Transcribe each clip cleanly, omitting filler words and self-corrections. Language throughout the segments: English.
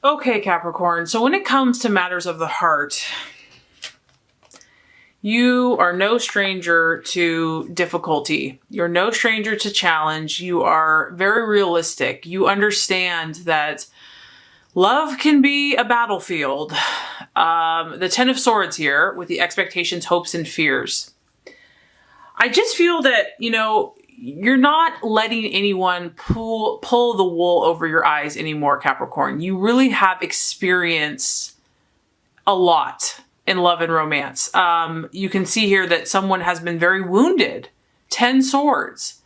Okay, Capricorn. So when it comes to matters of the heart, you are no stranger to difficulty. You're no stranger to challenge. You are very realistic. You understand that love can be a battlefield. The Ten of Swords here with the expectations, hopes, and fears. I just feel that, you're not letting anyone pull the wool over your eyes anymore, Capricorn. You really have experienced a lot in love and romance. You can see here that someone has been very wounded. 10 swords.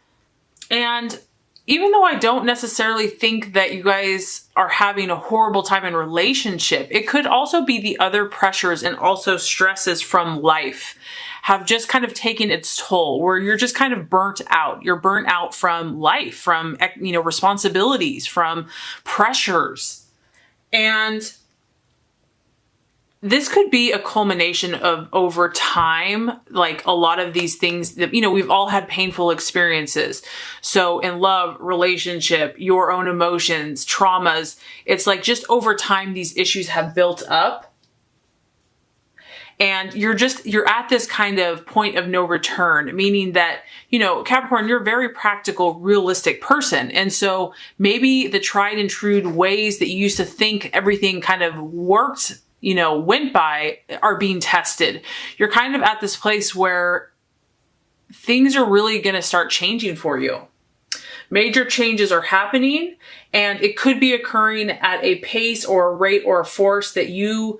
And even though I don't necessarily think that you guys are having a horrible time in relationship, it could also be the other pressures and also stresses from life have just kind of taken its toll, where you're just kind of burnt out. You're burnt out from life, from, responsibilities, from pressures. And this could be a culmination of over time, like a lot of these things that, we've all had painful experiences. So in love, relationship, your own emotions, traumas, it's like just over time, these issues have built up. And you're at this kind of point of no return, meaning that, Capricorn, you're a very practical, realistic person. And so maybe the tried and true ways that you used to think everything kind of worked, went by are being tested. You're kind of at this place where things are really going to start changing for you. Major changes are happening, and it could be occurring at a pace or a rate or a force that you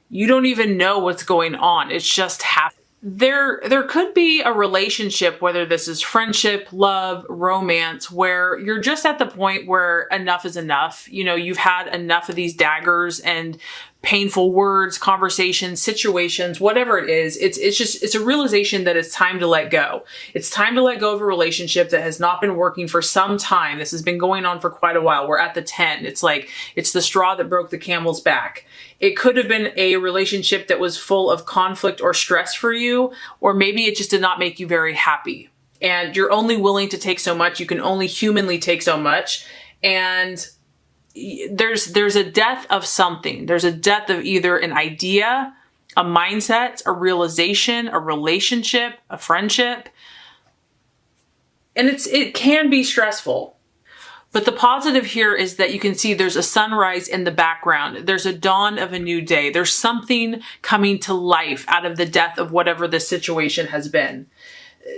don't even know what's going on. It's just happening. There could be a relationship, whether this is friendship, love, romance, where you're just at the point where enough is enough. You've had enough of these daggers and painful words, conversations, situations, whatever it is. It's a realization that it's time to let go. It's time to let go of a relationship that has not been working for some time. This has been going on for quite a while. We're at the 10. It's like, it's the straw that broke the camel's back. It could have been a relationship that was full of conflict or stress for you, or maybe it just did not make you very happy. And you're only willing to take so much. You can only humanly take so much. And there's a death of something. There's a death of either an idea, a mindset, a realization, a relationship, a friendship. And it can be stressful. But the positive here is that you can see there's a sunrise in the background. There's a dawn of a new day. There's something coming to life out of the death of whatever the situation has been.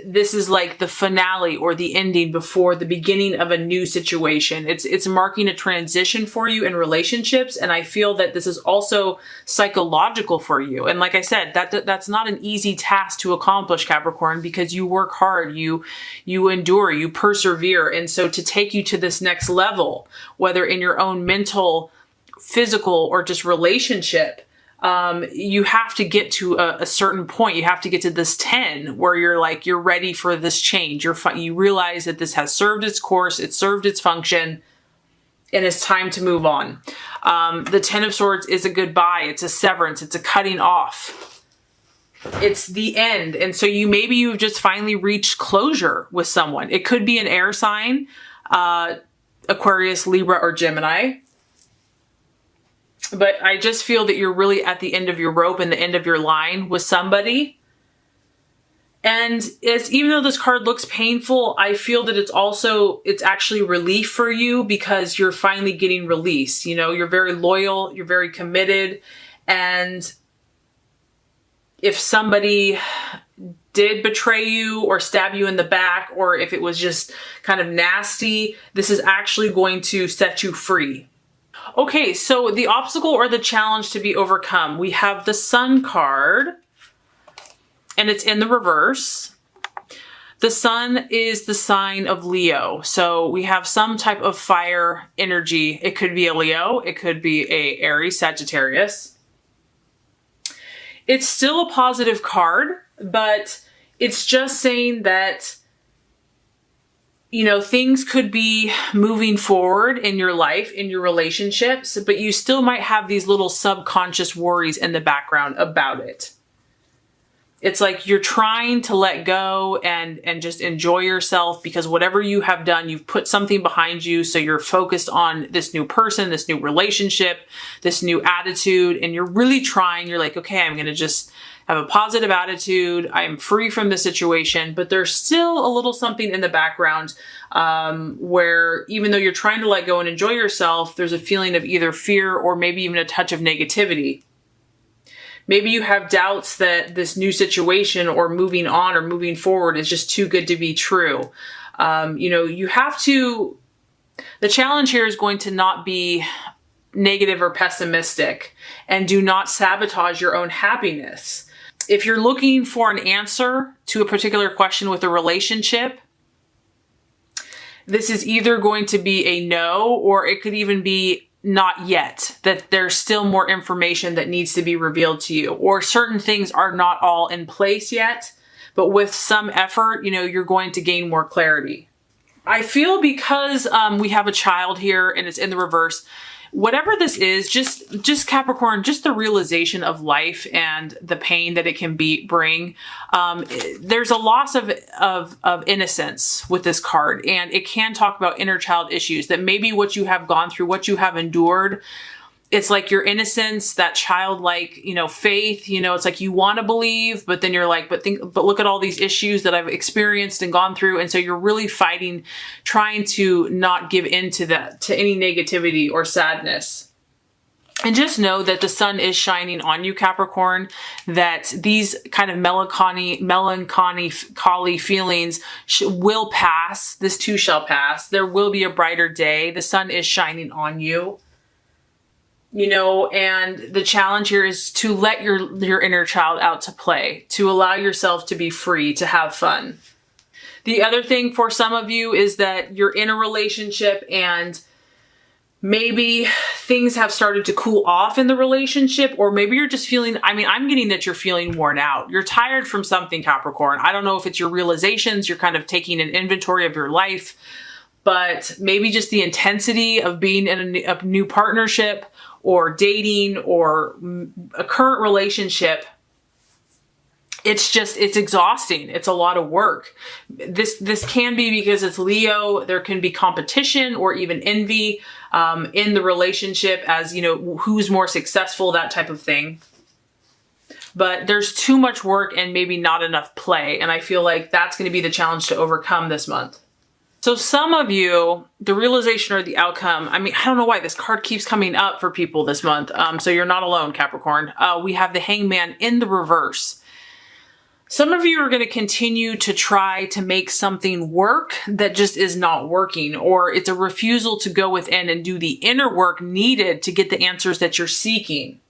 This is like the finale or the ending before the beginning of a new situation. It's marking a transition for you in relationships. And I feel that this is also psychological for you. And like I said, that's not an easy task to accomplish, Capricorn, because you work hard, you endure, you persevere. And so to take you to this next level, whether in your own mental, physical, or just relationship, you have to get to a certain point. You have to get to this 10 where you're ready for this change. You realize that this has served its course, it's served its function, and it's time to move on. The 10 of Swords is a goodbye. It's a severance. It's a cutting off. It's the end. And so maybe you've just finally reached closure with someone. It could be an air sign, Aquarius, Libra, or Gemini. But I just feel that you're really at the end of your rope and the end of your line with somebody. And even though this card looks painful, I feel that it's actually relief for you because you're finally getting released. You're very loyal, you're very committed. And if somebody did betray you or stab you in the back, or if it was just kind of nasty, this is actually going to set you free. Okay, so the obstacle or the challenge to be overcome. We have the Sun card, and it's in the reverse. The Sun is the sign of Leo. So we have some type of fire energy. It could be a Leo. It could be a Aries, Sagittarius. It's still a positive card, but it's just saying that things could be moving forward in your life, in your relationships, but you still might have these little subconscious worries in the background about it. It's like you're trying to let go and just enjoy yourself, because whatever you have done, you've put something behind you. So you're focused on this new person, this new relationship, this new attitude, and you're really trying. You're like, okay, I'm going to just have a positive attitude. I am free from the situation, but there's still a little something in the background where even though you're trying to let go and enjoy yourself, there's a feeling of either fear or maybe even a touch of negativity. Maybe you have doubts that this new situation or moving on or moving forward is just too good to be true. You have to, the challenge here is going to not be negative or pessimistic, and do not sabotage your own happiness. If you're looking for an answer to a particular question with a relationship, this is either going to be a no, or it could even be not yet, that there's still more information that needs to be revealed to you, or certain things are not all in place yet, but with some effort, you're going to gain more clarity. I feel because we have a child here and it's in the reverse, whatever this is, just Capricorn, just the realization of life and the pain that it can bring. There's a loss of innocence with this card, and it can talk about inner child issues, that maybe what you have gone through, what you have endured, it's like your innocence, that childlike, faith, it's like you want to believe, but then you're like, but look at all these issues that I've experienced and gone through. And so you're really fighting, trying to not give in to that, to any negativity or sadness. And just know that the sun is shining on you, Capricorn, that these kind of melancholy feelings will pass. This too shall pass. There will be a brighter day. The sun is shining on you. And the challenge here is to let your inner child out to play, to allow yourself to be free, to have fun. The other thing for some of you is that you're in a relationship and maybe things have started to cool off in the relationship, or maybe you're just feeling, I'm getting that you're feeling worn out. You're tired from something, Capricorn. I don't know if it's your realizations, you're kind of taking an inventory of your life, but maybe just the intensity of being in a new partnership or dating or a current relationship. It's exhausting. It's a lot of work. This can be because it's Leo. There can be competition or even envy in the relationship, as who's more successful, that type of thing. But there's too much work and maybe not enough play. And I feel like that's going to be the challenge to overcome this month. So some of you, the realization or the outcome, I don't know why this card keeps coming up for people this month. So you're not alone, Capricorn. We have the Hangman in the reverse. Some of you are going to continue to try to make something work that just is not working, or it's a refusal to go within and do the inner work needed to get the answers that you're seeking.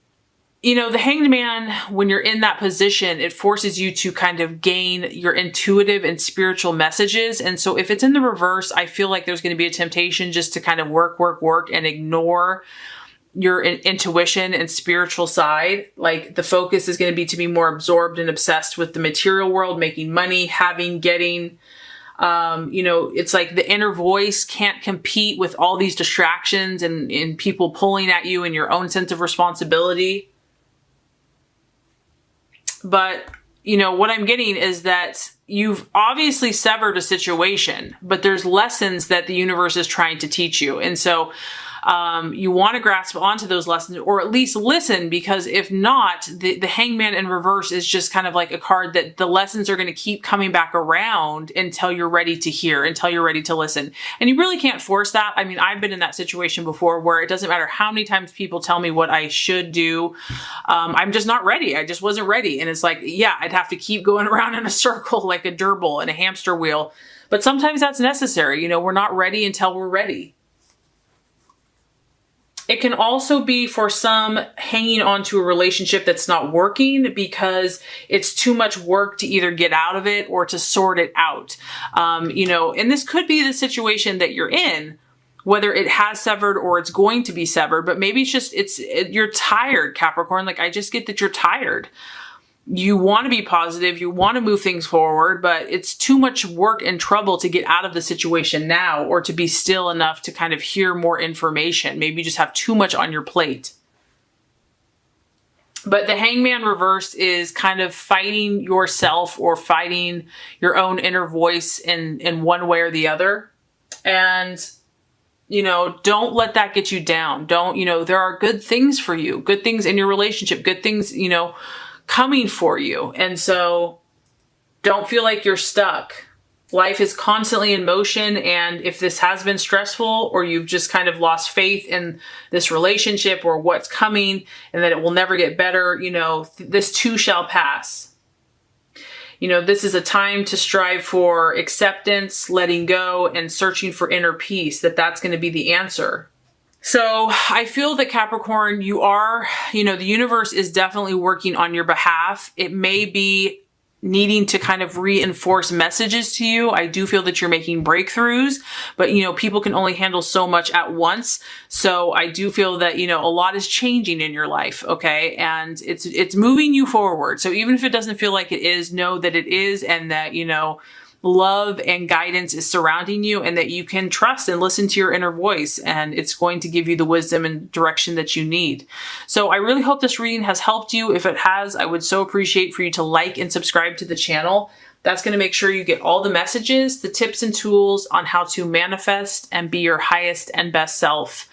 The Hanged Man, when you're in that position, it forces you to kind of gain your intuitive and spiritual messages. And so if it's in the reverse, I feel like there's going to be a temptation just to kind of work and ignore your intuition and spiritual side. Like the focus is going to be more absorbed and obsessed with the material world, making money, getting. It's like the inner voice can't compete with all these distractions and people pulling at you and your own sense of responsibility. But, what I'm getting is that you've obviously severed a situation, but there's lessons that the universe is trying to teach you. And so you want to grasp onto those lessons, or at least listen, because if not, the Hangman in reverse is just kind of like a card that the lessons are going to keep coming back around until you're ready to hear, until you're ready to listen. And you really can't force that. I've been in that situation before where it doesn't matter how many times people tell me what I should do. I'm just not ready. I just wasn't ready. And it's like, yeah, I'd have to keep going around in a circle like a gerbil and a hamster wheel. But sometimes that's necessary. We're not ready until we're ready. It can also be for some hanging on to a relationship that's not working because it's too much work to either get out of it or to sort it out. And this could be the situation that you're in, whether it has severed or it's going to be severed, but maybe you're tired, Capricorn. Like, I just get that you're tired. You want to be positive, you want to move things forward, but it's too much work and trouble to get out of the situation now, or to be still enough to kind of hear more information. Maybe you just have too much on your plate. But the Hangman reversed is kind of fighting yourself or fighting your own inner voice in one way or the other. And, you know, don't let that get you down. Don't, you know, there are good things for you, good things in your relationship, good things, you know, coming for you. And so don't feel like you're stuck. Life is constantly in motion, and if this has been stressful or you've just kind of lost faith in this relationship or what's coming and that it will never get better, you know, this too shall pass. You know, this is a time to strive for acceptance, letting go, and searching for inner peace, that's going to be the answer. So I feel that Capricorn, you are, you know, the universe is definitely working on your behalf. It may be needing to kind of reinforce messages to you. I do feel that you're making breakthroughs, but you know, people can only handle so much at once. So I do feel that, you know, a lot is changing in your life. Okay. And it's moving you forward. So even if it doesn't feel like it is, know that it is, and that, you know, love and guidance is surrounding you, and that you can trust and listen to your inner voice, and it's going to give you the wisdom and direction that you need. So I really hope this reading has helped you. If it has, I would so appreciate for you to like and subscribe to the channel. That's going to make sure you get all the messages, the tips and tools on how to manifest and be your highest and best self.